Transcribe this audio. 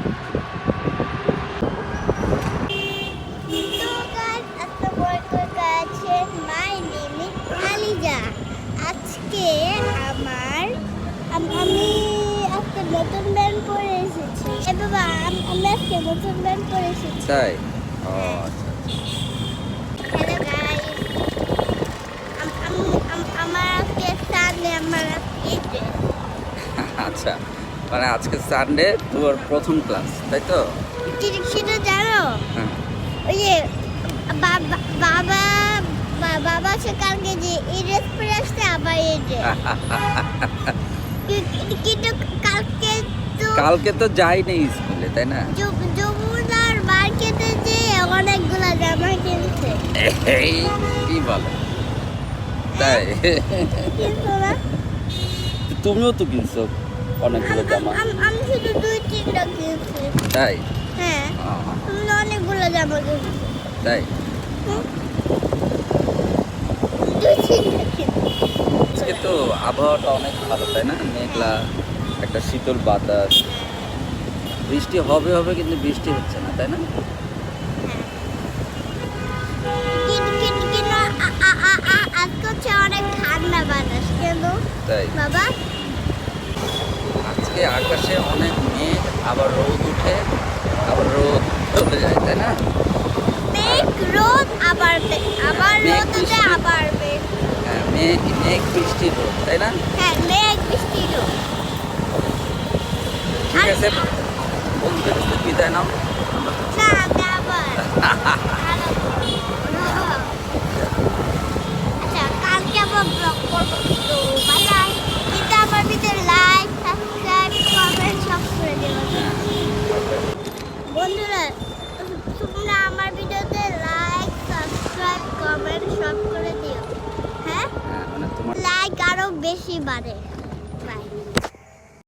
আজকে আমি আজকে নতুন ব্যান্ড পরে এসেছি। বাবা আমি আজকে নতুন ব্যান্ড পরে এসেছি। তাই? ও হ্যালো গাইস, আমার আজকে সানডে, আমার আজকে আচ্ছা, মানে আজকে সানডে, তোর প্রথম ক্লাস, তাই তো? সেটা জানো? হ্যাঁ। ওই যে বাবা বাবা সে কালকে যে এই ড্রেস পরে আসছে, আবার এই ড্রেস। কিন্তু কালকে তো যাই নেই স্কুলে, তাই না? যমুনার মার্কেটে যে অনেকগুলা জামা কিনছে। এই কি বলে? তাই? কিন্তু না, তুমিও তো কিনছো অনেকগুলো জামা। আমি শুধু 2-3টা কিনছি। তাই? হ্যাঁ, ও, তুমি তো অনেকগুলো জামা কিনছো। তাই? 2-3টা কিনছি। আজকে তো আবহাওয়াটা অনেক ভালো, তাই না? মেঘলা, একটা শীতল বাতাস, বৃষ্টি হবে হবে কিন্তু বৃষ্টি হচ্ছে না, তাই না? কিন্তু আজকে হচ্ছে অনেক ঠান্ডা বাতাস। কেন তাই? বাবা? আজকে আকাশে অনেক মেঘ, আবার রোদ উঠে, আবার রোদ চলে যায়, তাই না? মেঘ রোদ, আবার আবার মেঘ রোদ উঠে, বৃষ্টি। আবার মেঘ। হ্যাঁ, মেঘ বৃষ্টি রোদ, তাই না? হ্যাঁ, মেঘ বৃষ্টি রোদ। ঠিক আছে, বন্ধুদের কাছে বিদায় নাও। না, আমি আবার আরো বড়। আচ্ছা, কালকে আবার ব্লগ করবো, তো বাই বাই। কিন্তু আমার ভিতরে লাইক, সাবস্ক্রাইব, কমেন্ট সব করে দেবো। বন্ধুরা, তোমরা আমার ভিডিওতে লাইক, সাবস্ক্রাইব, কমেন্ট সব করে দিও। হ্যাঁ, হ্যাঁ, মানে তোমার লাইক আরো বেশি বাড়ে। বাই।